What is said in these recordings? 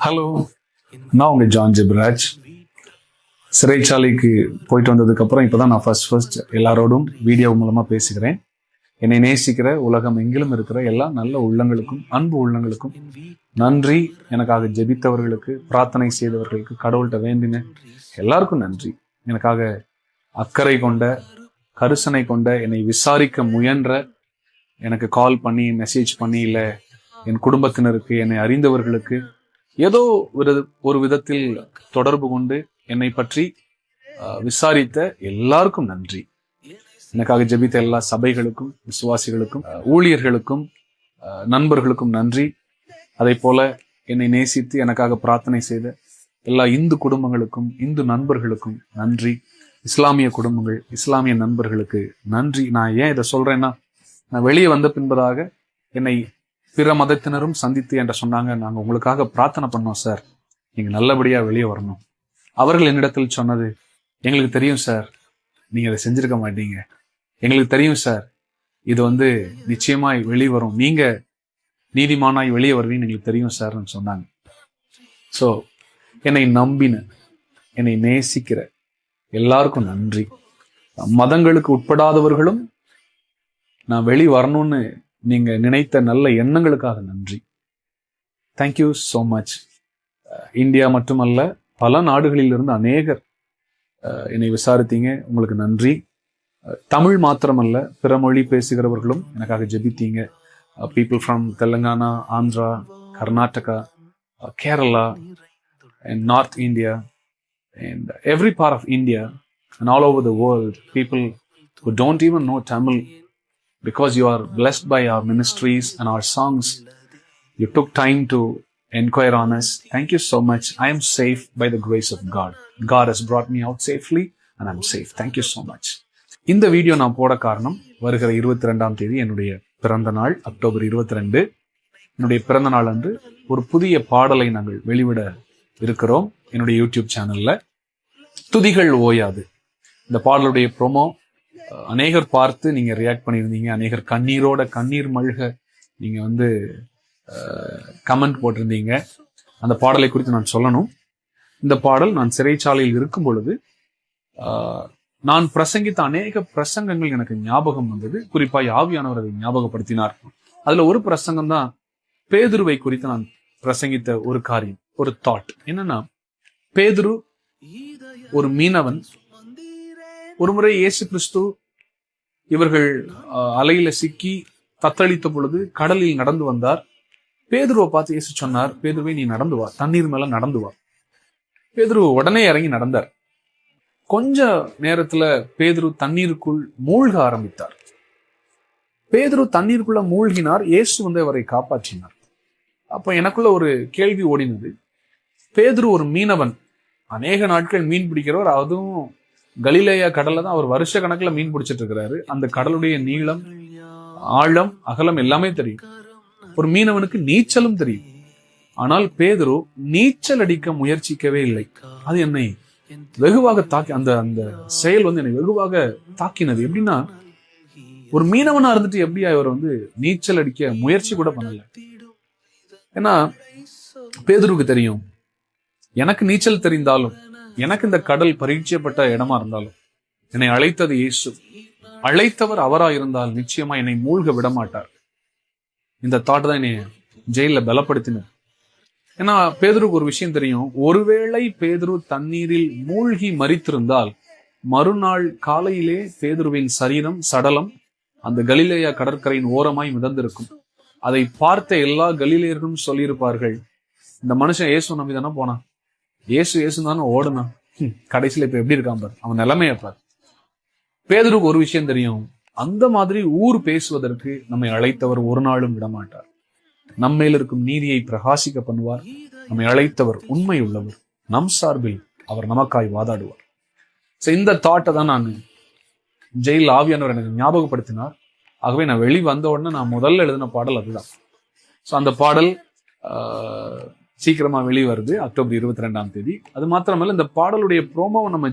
Hello, நான் உங்க John Jebaraj. சிறைச்சாலைக்கு போயிட்டு வந்ததுக்கு அப்புறம் இப்பதான் நான் ஃபர்ஸ்ட் எல்லாரோடும் வீடியோ மூலமா பேசுகிறேன். என்னை நேசிக்கிற உலகம் எங்கிலும் இருக்கிற எல்லா நல்ல உள்ளங்களுக்கும், அன்பு உள்ளங்களுக்கும் நன்றி. எனக்காக ஜெபித்தவர்களுக்கு, பிரார்த்தனை செய்தவர்களுக்கு, கடவுள்கிட்ட வேண்டின எல்லாருக்கும் நன்றி. எனக்காக அக்கறை கொண்ட, கருசனை கொண்ட, என்னை விசாரிக்க முயன்ற, எனக்கு கால் பண்ணி, மெசேஜ் பண்ணி, இல்லை என் குடும்பத்தினருக்கு, என்னை அறிந்தவர்களுக்கு ஏதோ ஒரு விதத்தில் தொடர்பு கொண்டு என்னை பற்றி விசாரித்த எல்லாருக்கும் நன்றி. எனக்காக ஜெபித்த எல்லா சபைகளுக்கும், விசுவாசிகளுக்கும், ஊழியர்களுக்கும், நண்பர்களுக்கும் நன்றி. அதே போல என்னை நேசித்து எனக்காக பிரார்த்தனை செய்த எல்லா இந்து குடும்பங்களுக்கும், இந்து நண்பர்களுக்கும் நன்றி. இஸ்லாமிய குடும்பங்கள், இஸ்லாமிய நண்பர்களுக்கு நன்றி. நான் ஏன் இதை சொல்றேன்னா, நான் வெளியே வந்த பின்பதாக என்னை பிற மதத்தினரும் சந்தித்து என்று சொன்னாங்க, நாங்க உங்களுக்காக பிரார்த்தனை பண்ணோம் சார், நீங்க நல்லபடியா வெளியே வரணும். அவர்கள் என்னிடத்தில் சொன்னது, எங்களுக்கு தெரியும் சார் நீங்க அதை செஞ்சிருக்க மாட்டீங்க, எங்களுக்கு தெரியும் சார் இது நிச்சயமாய் வெளியே வரும், நீங்க நீதிமானாய் வெளியே வருவீங்கன்னு எங்களுக்கு தெரியும் சார்ன்னு சொன்னாங்க. ஸோ என்னை நம்பின, என்னை நேசிக்கிற எல்லாருக்கும் நன்றி. மதங்களுக்கு உட்படாதவர்களும் நான் வெளியே வரணும்னு நீங்க நினைத்த நல்ல எண்ணங்களுக்காக நன்றி. Thank you so much. இந்தியா மட்டுமல்ல, பல நாடுகளில் இருந்து அநேகர் என்னை விசாரித்தீங்க, உங்களுக்கு நன்றி. தமிழ் மாத்திரமல்ல, பிற மொழி பேசுகிறவர்களும் எனக்காக ஜெபித்தீங்க. People from Telangana, Andhra, Karnataka, Kerala and North India and every part of India and all over the world, people who don't even know Tamil, because you are blessed by our ministries and our songs, you took time to inquire on us. Thank you so much. I am safe by the grace of God. God has brought me out safely and I'm safe. Thank you so much. இந்த video நான் போட காரணம், வருகிற 22ஆம் தேதி என்னுடைய பிறந்த நாள், October 22. என்னுடைய பிறந்த நாள் அன்று ஒரு புதிய பாடலை நாங்கள் வெளிவிட இருக்கிறோம் என்னுடைய யூடியூப் சேனல்ல. துதிகள் ஓயாது. இந்த பாடலுடைய ப்ரோமோ அநேகர் பார்த்து நீங்க ரியாக்ட் பண்ணியிருந்தீங்க. அநேகர் கண்ணீர் மல்க நீங்க கமெண்ட் போட்டிருந்தீங்க. அந்த பாடலை குறித்து நான் சொல்லணும். இந்த பாடல் நான் சிறைச்சாலையில் இருக்கும் பொழுது நான் பிரசங்கித்த அநேக பிரசங்கங்கள் எனக்கு ஞாபகம் வந்தது. குறிப்பாக ஆவியானவர் அதை ஞாபகப்படுத்தினார். அதுல ஒரு பிரசங்கம் தான் பேதுருவை குறித்து நான் பிரசங்கித்த ஒரு காரியம், ஒரு தாட். என்னன்னா, பேதுரு ஒரு மீனவன். ஒரு முறை இயேசு கிறிஸ்து இவர்கள் அலையில சிக்கி தத்தளித்த பொழுது கடலில் நடந்து வந்தார். பேதுருவை பார்த்து இயேசு சொன்னார், பேதுருவை நீ நடந்து வா, தண்ணீர் மேல நடந்து வா. பேதுரு உடனே இறங்கி நடந்தார். கொஞ்ச நேரத்துல பேதுரு தண்ணீருக்குள் மூழ்க ஆரம்பித்தார். பேதுரு தண்ணீருக்குள்ள மூழ்கினார். இயேசு அவரை காப்பாற்றினார். அப்ப எனக்குள்ள ஒரு கேள்வி ஓடினது. பேதுரு ஒரு மீனவன், அநேக நாட்கள் மீன் பிடிக்கிறவர். அதுவும் கலிலேயா கடல்ல தான் அவர் வருஷ கணக்குல மீன் பிடிச்சிட்டு இருக்கிறாரு. அந்த கடலுடைய நீளம், ஆழம், அகலம் எல்லாமே தெரியும். ஒரு மீனவனுக்கு நீச்சலும் தெரியும். ஆனால் பேதுரு நீச்சல் அடிக்க முயற்சிக்கவே இல்லை. அது என்னை வெகுவாக அந்த செயல் என்னை வெகுவாக தாக்கினது. எப்படின்னா, ஒரு மீனவனா இருந்துட்டு எப்படி அவர் நீச்சல் அடிக்க முயற்சி கூட பண்ணல. ஏன்னா பேதுருக்கு தெரியும், எனக்கு நீச்சல் தெரிந்தாலும், எனக்கு இந்த கடல் பரீட்சைப்பட்ட இடமா இருந்தாலும், என்னை அழைத்தது இயேசு, அழைத்தவர் அவரா இருந்தால் நிச்சயமா என்னை மூழ்க விட மாட்டார். இந்த தாட் தான் என்னை ஜெயில பலப்படுத்தினார். ஏன்னா பேதுருக்கு ஒரு விஷயம் தெரியும், ஒருவேளை பேதுரு தண்ணீரில் மூழ்கி மரித்திருந்தால் மறுநாள் காலையிலே பேதுருவின் சரீரம், சடலம் அந்த கலிலேயா கடற்கரையின் ஓரமாய் மிதந்திருக்கும். அதை பார்த்த எல்லா கலிலேயர்களும் சொல்லியிருப்பார்கள், இந்த மனுஷன் இயேசு நம்பி தானே போனான், இயேசு தானே ஓடுனான், கடைசியில இப்ப எப்படி இருக்கான் பார், அவன் நிலைமைய பார். பேதுருக்கு ஒரு விஷயம் தெரியும், அந்த மாதிரி ஊர் பேசுவதற்கு நம்மை அழைத்தவர் ஒரு நாளும் விடமாட்டார். நம்மேல் இருக்கும் நீதியை பிரகாசிக்க பண்ணுவார். நம்மை அழைத்தவர் உண்மை உள்ளவர். நம் சார்பில் அவர் நமக்காய் வாதாடுவார். இந்த தாட்டை தான் நான் ஜெயில் ஆவியானவர் எனக்கு ஞாபகப்படுத்தினார். ஆகவே நான் வெளி வந்த உடனே நான் முதல்ல எழுதின பாடல் அதுதான். அந்த பாடல் சீக்கிரமா வெளிவருது, அக்டோபர் 22ஆம் தேதி. அது மாத்திரமல்ல, இந்த பாடலுடைய ப்ரோமோவை நம்ம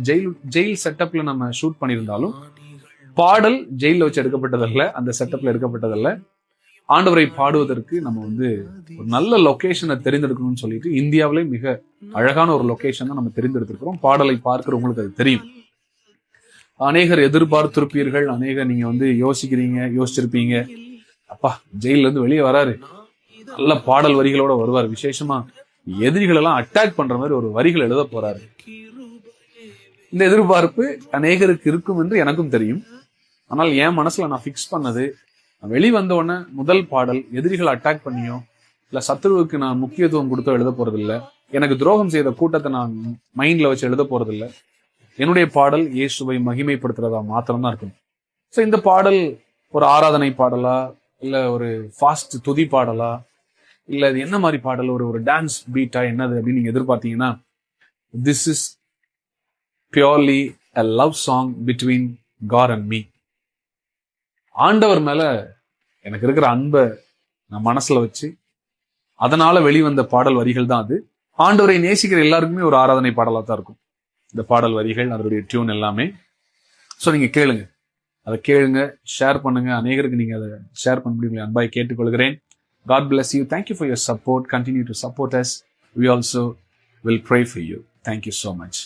ஜெயில் செட்டப்ல நம்ம ஷூட் பண்ணியிருந்தாலும், பாடல் ஜெயில வச்சு எடுக்கப்பட்டதல்ல, அந்த செட்டப்ல எடுக்கப்பட்டதல்ல. ஆண்டவரை பாடுவதற்கு நம்ம வந்து ஒரு நல்ல லொகேஷனை தெரிந்தெடுக்கணும்னு சொல்லிட்டு இந்தியாவிலே மிக அழகான ஒரு லொகேஷன் நம்ம தெரிந்தெடுத்திருக்கிறோம். பாடலை பார்க்கிறவங்களுக்கு அது தெரியும். அநேகர் எதிர்பார்த்திருப்பீர்கள், அநேகர் நீங்க வந்து யோசிச்சிருப்பீங்க, அப்பா ஜெயில இருந்து வெளியே வராரு, நல்ல பாடல் வரிகளோட வருவார், விசேஷமா எதிரிகள் எல்லாம் அட்டாக் பண்ற மாதிரி ஒரு வரிகள் எழுத போறாரு. இந்த எதிர்பார்ப்பு அநேகருக்கு இருக்கும் என்று எனக்கும் தெரியும். ஆனால் என் மனசுல நான் பிக்ஸ் பண்ணது, வெளிவந்த உடனே முதல் பாடல் எதிரிகள் அட்டாக் பண்ணியோ இல்ல சத்துருவுக்கு நான் முக்கியத்துவம் கொடுத்தோ எழுத போறதில்லை, எனக்கு துரோகம் செய்த கூட்டத்தை நான் மைண்ட்ல வச்சு எழுத போறதில்லை. என்னுடைய பாடல் இயேசுவை மகிமைப்படுத்துறதா மாத்திரம்தான் இருக்கும். ஸோ இந்த பாடல் ஒரு ஆராதனை பாடலா, இல்ல ஒரு ஃபாஸ்ட் துதி பாடலா, இல்ல இது என்ன மாதிரி பாடல், ஒரு டான்ஸ் பீட்டா, என்னது அப்படின்னு நீங்க எதிர்பார்த்தீங்கன்னா, this is purely a love song between God and me. ஆண்டவர் மேல எனக்கு இருக்கிற அன்பை நான் மனசுல வச்சு அதனால வெளிவந்த பாடல் வரிகள் தான் அது. ஆண்டவரை நேசிக்கிற எல்லாருக்குமே ஒரு ஆராதனை பாடலா தான் இருக்கும் இந்த பாடல் வரிகள், அதனுடைய டியூன் எல்லாமே. ஸோ நீங்க கேளுங்க, அதை கேளுங்க, ஷேர் பண்ணுங்க, அநேகருக்கு நீங்க அதை ஷேர் பண்ண முடியும், அன்பாய் கேட்டுக்கொள்கிறேன். God bless you. Thank you for your support. Continue to support us. We also will pray for you. Thank you so much.